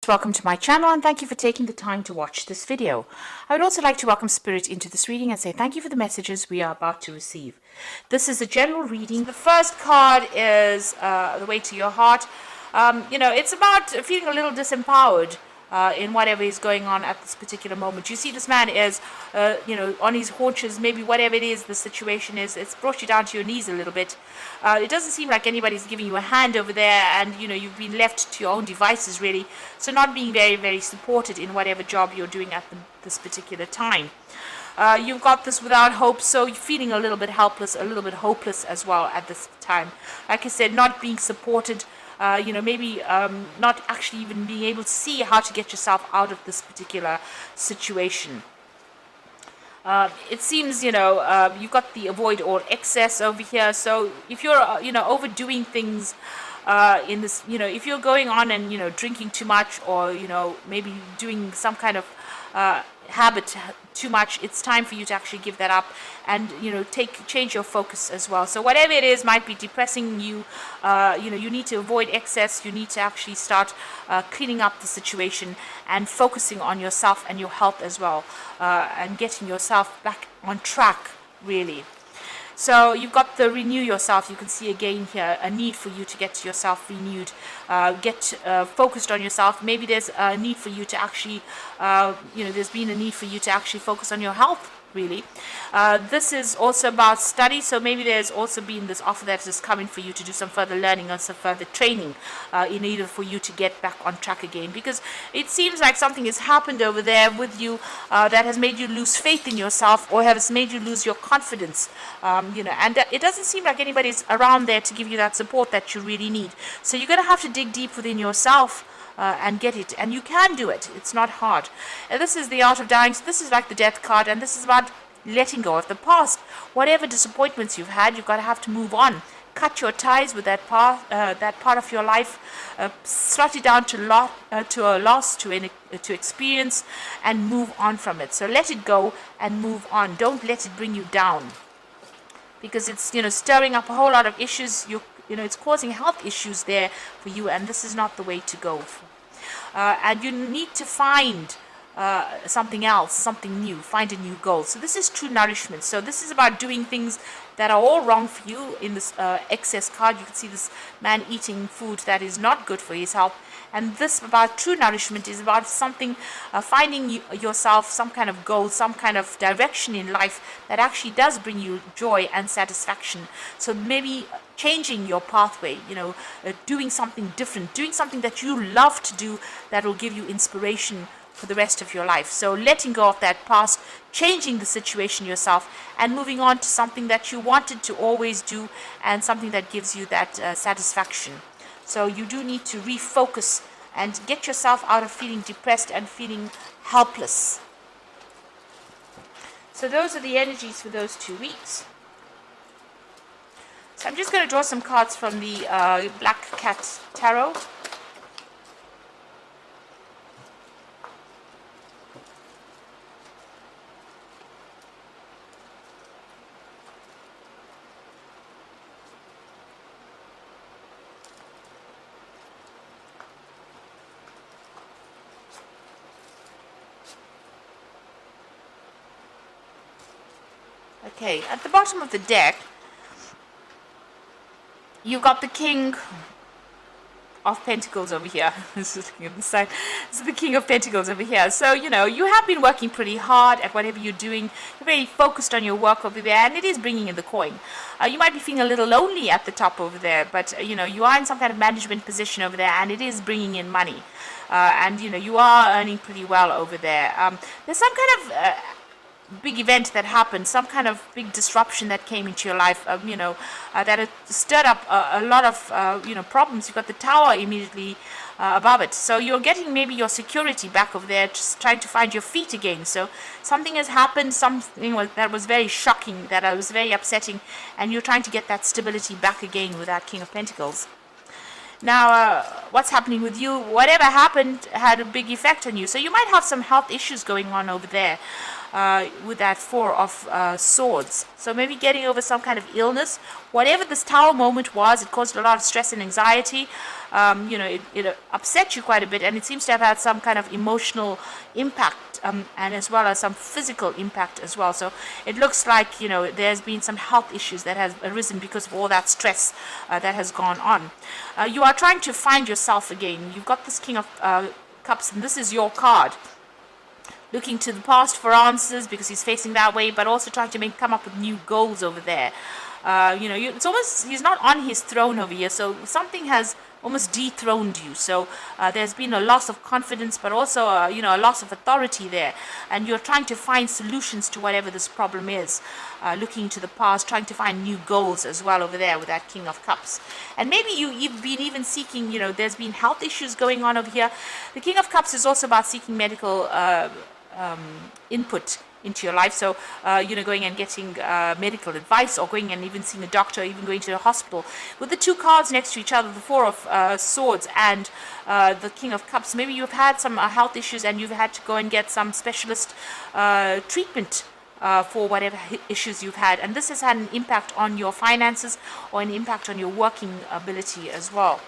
Welcome to my channel and thank you for taking the time to watch this video. I would also like to welcome Spirit into this reading and say thank you for the messages we are about to receive. This is a general reading. The first card is the way to your heart. It's about feeling a little disempowered in whatever is going on at this particular moment. You see this man is, on his haunches, maybe whatever it is the situation is, it's brought you down to your knees a little bit. It doesn't seem like anybody's giving you a hand over there, and you've been left to your own devices really, so not being very, very supported in whatever job you're doing at this particular time. You've got this without hope, so you're feeling a little bit helpless, a little bit hopeless as well at this time. Like I said, not being supported, maybe not actually even being able to see how to get yourself out of this particular situation. It seems, you've got the avoid all excess over here. So if you're, overdoing things in this, if you're going on and, drinking too much or, maybe doing some kind of habit too much, it's time for you to actually give that up and change your focus as well. So whatever it is might be depressing you, you need to avoid excess. You need to actually start cleaning up the situation and focusing on yourself and your health as well, and getting yourself back on track really. So you've got the renew yourself. You can see again here a need for you to get yourself renewed, get focused on yourself. Maybe there's a need for you to actually, there's been a need for you to actually focus on your health really. This is also about study, so maybe there's also been this offer that is coming for you to do some further learning or some further training in order for you to get back on track again, because it seems like something has happened over there with you that has made you lose faith in yourself or has made you lose your confidence, and it doesn't seem like anybody's around there to give you that support that you really need. So you're going to have to dig deep within yourself and get it, and you can do it. It's not hard. And this is the art of dying. So this is like the death card, and this is about letting go of the past. Whatever disappointments you've had, you've got to have to move on. Cut your ties with that part of your life. Slot it down to a loss, to experience, and move on from it. So let it go and move on. Don't let it bring you down, because it's stirring up a whole lot of issues. It's causing health issues there for you, and this is not the way to go. And you need to find something else, something new, find a new goal. So this is true nourishment. So this is about doing things that are all wrong for you. In this excess card, you can see this man eating food that is not good for his health. And this about true nourishment is about something, finding yourself some kind of goal, some kind of direction in life that actually does bring you joy and satisfaction. So maybe changing your pathway, doing something different, doing something that you love to do that will give you inspiration for the rest of your life. So letting go of that past, changing the situation yourself, and moving on to something that you wanted to always do and something that gives you that satisfaction. So you do need to refocus and get yourself out of feeling depressed and feeling helpless. So those are the energies for those 2 weeks. So I'm just going to draw some cards from the Black Cat Tarot. Okay, at the bottom of the deck, you've got the King of Pentacles over here. This is the King of Pentacles over here. So, you have been working pretty hard at whatever you're doing. You're very focused on your work over there, and it is bringing in the coin. You might be feeling a little lonely at the top over there, but, you are in some kind of management position over there, and it is bringing in money. And, you are earning pretty well over there. There's some kind of big event that happened, some kind of big disruption that came into your life, that it stirred up a lot of problems. You've got the Tower immediately above it, so you're getting maybe your security back over there, just trying to find your feet again. So something has happened, something that was very shocking, that was very upsetting, and you're trying to get that stability back again with that King of Pentacles. Now, what's happening with you? Whatever happened had a big effect on you. So you might have some health issues going on over there with that Four of Swords. So maybe getting over some kind of illness. Whatever this Tower moment was, it caused a lot of stress and anxiety. it upset you quite a bit, and it seems to have had some kind of emotional impact, and as well as some physical impact as well. So it looks like, there's been some health issues that has arisen because of all that stress that has gone on. You are trying to find yourself again. You've got this King of Cups, and this is your card. Looking to the past for answers because he's facing that way, but also trying to come up with new goals over there. It's almost, he's not on his throne over here, so something has almost dethroned you. So there's been a loss of confidence, but also a loss of authority there, and you're trying to find solutions to whatever this problem is. Looking to the past, trying to find new goals as well over there with that King of Cups. And maybe you've been even seeking, there's been health issues going on over here. The King of Cups is also about seeking medical input into your life. So going and getting medical advice, or going and even seeing a doctor, or even going to a hospital. With the two cards next to each other, the Four of Swords and the King of Cups, maybe you've had some health issues and you've had to go and get some specialist treatment for whatever issues you've had, and this has had an impact on your finances or an impact on your working ability as well.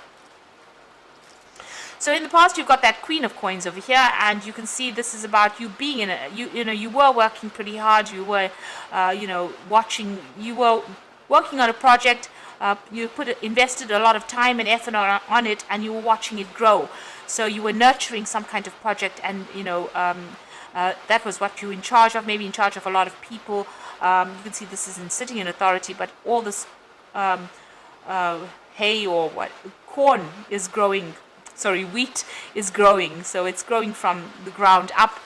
So in the past, you've got that Queen of Coins over here, and you can see this is about you being in a, you were working pretty hard. You were, you were working on a project. You invested a lot of time and effort on it, and you were watching it grow. So you were nurturing some kind of project, and that was what you were in charge of. Maybe in charge of a lot of people. You can see this isn't sitting in authority, but all this hay or corn is growing. Sorry, wheat is growing, so it's growing from the ground up.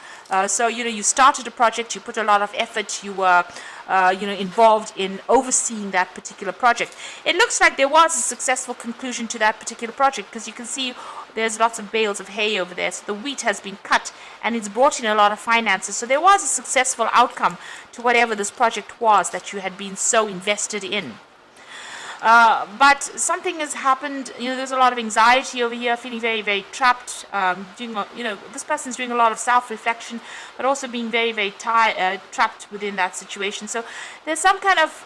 So you started a project, you put a lot of effort, you were involved in overseeing that particular project. It looks like there was a successful conclusion to that particular project, because you can see there's lots of bales of hay over there. So the wheat has been cut, and it's brought in a lot of finances. So there was a successful outcome to whatever this project was that you had been so invested in. But something has happened. There's a lot of anxiety over here, feeling very, very trapped. This person's doing a lot of self-reflection, but also being very, very trapped within that situation. So there's some kind of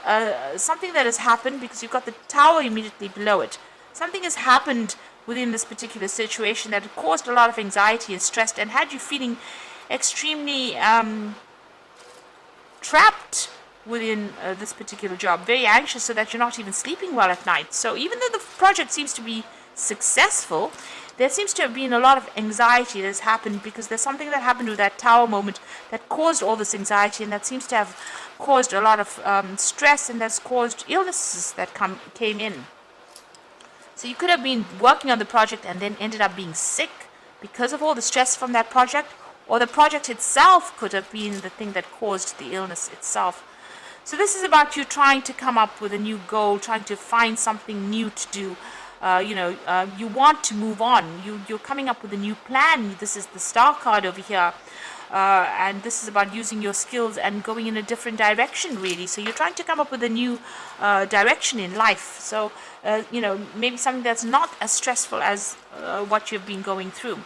something that has happened, because you've got the Tower immediately below it. Something has happened within this particular situation that caused a lot of anxiety and stress, and had you feeling extremely trapped within this particular job, very anxious, so that you're not even sleeping well at night. So even though the project seems to be successful, there seems to have been a lot of anxiety that has happened, because there's something that happened with that Tower moment that caused all this anxiety, and that seems to have caused a lot of stress, and that's caused illnesses that came in. So you could have been working on the project and then ended up being sick because of all the stress from that project, or the project itself could have been the thing that caused the illness itself. So this is about you trying to come up with a new goal, trying to find something new to do. You want to move on. You're coming up with a new plan. This is the Star card over here. And this is about using your skills and going in a different direction, really. So you're trying to come up with a new direction in life. So, maybe something that's not as stressful as what you've been going through.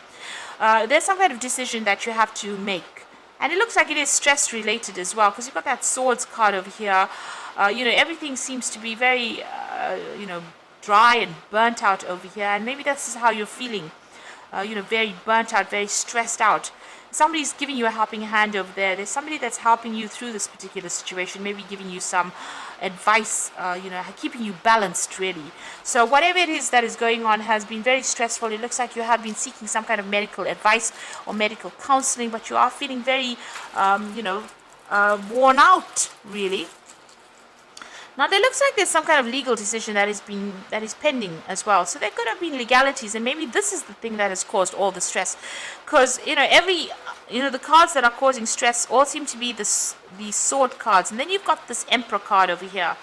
There's some kind of decision that you have to make. And it looks like it is stress related as well, because you've got that Swords card over here. Everything seems to be very, dry and burnt out over here. And maybe this is how you're feeling, very burnt out, very stressed out. Somebody's giving you a helping hand over there. There's somebody that's helping you through this particular situation, maybe giving you some advice, keeping you balanced, really. So whatever it is that is going on has been very stressful. It looks like you have been seeking some kind of medical advice or medical counseling, but you are feeling very, worn out, really. Now, there looks like there's some kind of legal decision that is pending as well. So there could have been legalities, and maybe this is the thing that has caused all the stress. Because, the cards that are causing stress all seem to be the sword cards. And then you've got this Emperor card over here.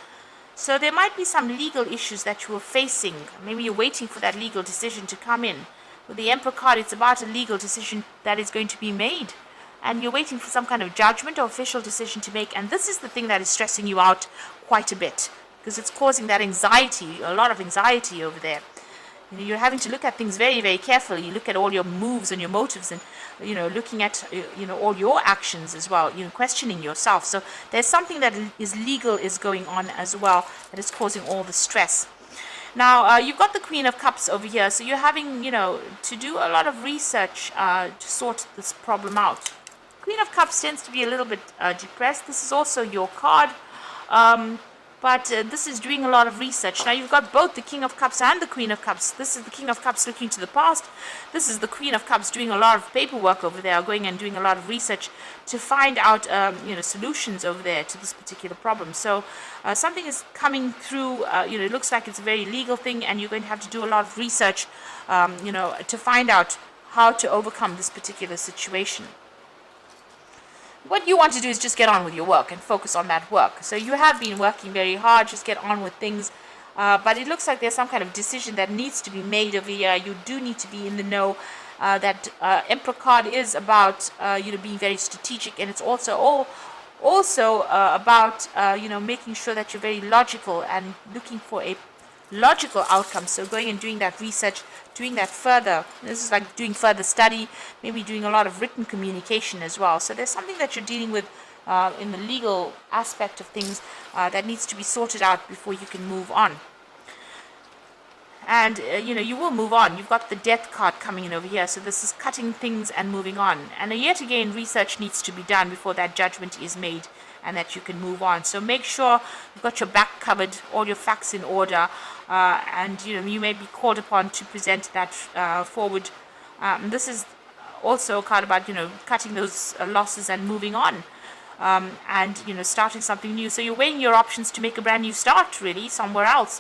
So there might be some legal issues that you are facing. Maybe you're waiting for that legal decision to come in. With the Emperor card, it's about a legal decision that is going to be made. And you're waiting for some kind of judgment or official decision to make. And this is the thing that is stressing you out quite a bit, because it's causing that anxiety, a lot of anxiety over there. You're having to look at things very, very carefully. You look at all your moves and your motives, and looking at all your actions as well, questioning yourself. So there's something that is legal is going on as well that is causing all the stress. Now, you've got the Queen of Cups over here, so you're having, to do a lot of research to sort this problem out. Queen of Cups tends to be a little bit depressed. This is also your card. But this is doing a lot of research. Now you've got both the King of Cups and the Queen of Cups. This is the King of Cups looking to the past. This is the Queen of Cups doing a lot of paperwork over there, going and doing a lot of research to find out, solutions over there to this particular problem. So something is coming through. It looks like it's a very legal thing, and you're going to have to do a lot of research, to find out how to overcome this particular situation. What you want to do is just get on with your work and focus on that work. So you have been working very hard, just get on with things. But it looks like there's some kind of decision that needs to be made over here. You do need to be in the know. That Emperor card is about, being very strategic. And it's also about, making sure that you're very logical and looking for a logical outcome. So going and doing that research, doing that further. This is like doing further study, maybe doing a lot of written communication as well. So there's something that you're dealing with in the legal aspect of things that needs to be sorted out before you can move on. And, you will move on. You've got the Death card coming in over here. So this is cutting things and moving on. And yet again, research needs to be done before that judgment is made and that you can move on. So make sure you've got your back covered, all your facts in order, and you may be called upon to present that forward. This is also a card about cutting those losses and moving on, and starting something new. So you're weighing your options to make a brand new start, really, somewhere else.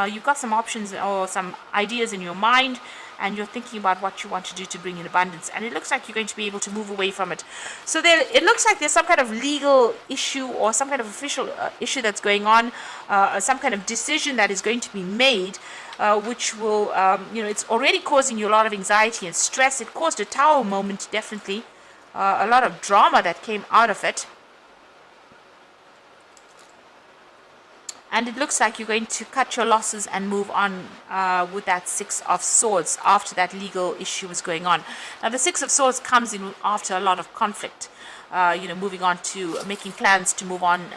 You've got some options or some ideas in your mind, and you're thinking about what you want to do to bring in abundance, and it looks like you're going to be able to move away from it. So it looks like there's some kind of legal issue or some kind of official issue that's going on, some kind of decision that is going to be made, which will, it's already causing you a lot of anxiety and stress. It caused a Tower moment, definitely, a lot of drama that came out of it. And it looks like you're going to cut your losses and move on with that Six of Swords after that legal issue is going on. Now, the Six of Swords comes in after a lot of conflict, moving on to making plans to move on,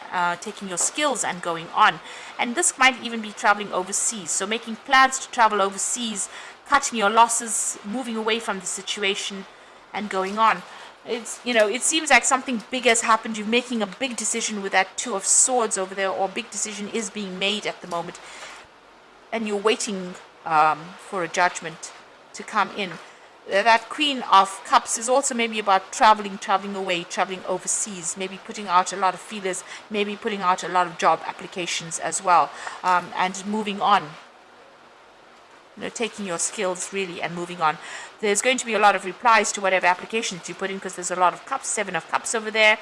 taking your skills and going on. And this might even be traveling overseas. So making plans to travel overseas, cutting your losses, moving away from the situation and going on. It's, it seems like something big has happened. You're making a big decision with that Two of Swords over there, or a big decision is being made at the moment. And you're waiting for a judgment to come in. That Queen of Cups is also maybe about traveling away, traveling overseas, maybe putting out a lot of feelers, maybe putting out a lot of job applications as well, and moving on. Taking your skills really and moving on. There's going to be a lot of replies to whatever applications you put in, because there's a lot of cups, Seven of Cups over there.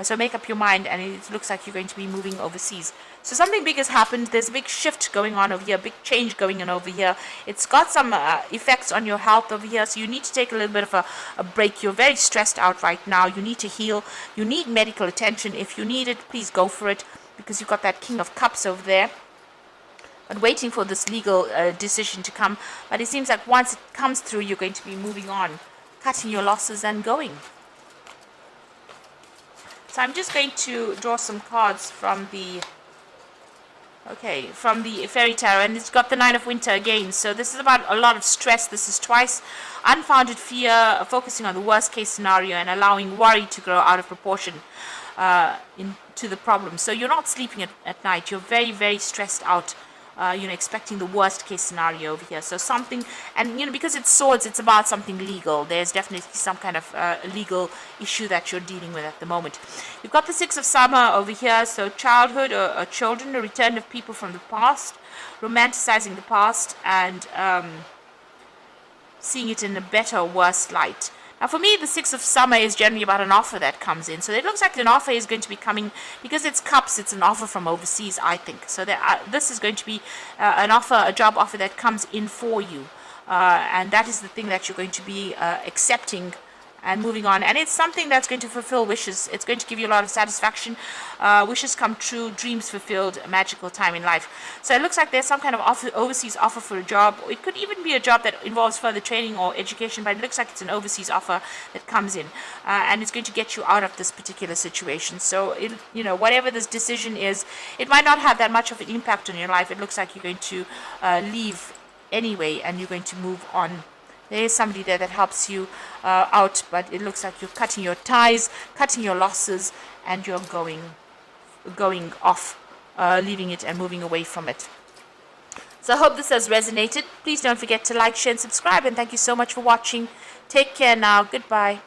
So make up your mind, and it looks like you're going to be moving overseas. So something big has happened. There's a big shift going on over here, big change going on over here. It's got some effects on your health over here, so you need to take a little bit of a break. You're very stressed out right now. You need to heal. You need medical attention. If you need it, please go for it, because you've got that King of Cups over there. But waiting for this legal decision to come. But it seems like once it comes through, you're going to be moving on, cutting your losses and going. So I'm just going to draw some cards from the Fairy Tarot, and it's got the Nine of Winter again. So this is about a lot of stress. This is twice unfounded fear, focusing on the worst case scenario and allowing worry to grow out of proportion into the problem. So you're not sleeping at night. You're very, very stressed out. Expecting the worst case scenario over here. So something, and because it's swords, it's about something legal. There's definitely some kind of legal issue that you're dealing with at the moment. You've got the Six of Summer over here. So childhood or children, a return of people from the past, romanticizing the past, and seeing it in a better or worse light. Now, for me, the Six of Summer is generally about an offer that comes in. So it looks like an offer is going to be coming, because it's cups, it's an offer from overseas, I think. So this is going to be an offer, a job offer that comes in for you. And that is the thing that you're going to be accepting and moving on. And it's something that's going to fulfill wishes. It's going to give you a lot of satisfaction. Wishes come true, dreams fulfilled, a magical time in life. So it looks like there's some kind of overseas offer for a job. It could even be a job that involves further training or education, but it looks like it's an overseas offer that comes in, and it's going to get you out of this particular situation. So whatever this decision is, it might not have that much of an impact on your life. It looks like you're going to leave anyway, and you're going to move on. There is somebody there that helps you out, but it looks like you're cutting your ties, cutting your losses, and you're going off, leaving it and moving away from it. So I hope this has resonated. Please don't forget to like, share, and subscribe, and thank you so much for watching. Take care now. Goodbye.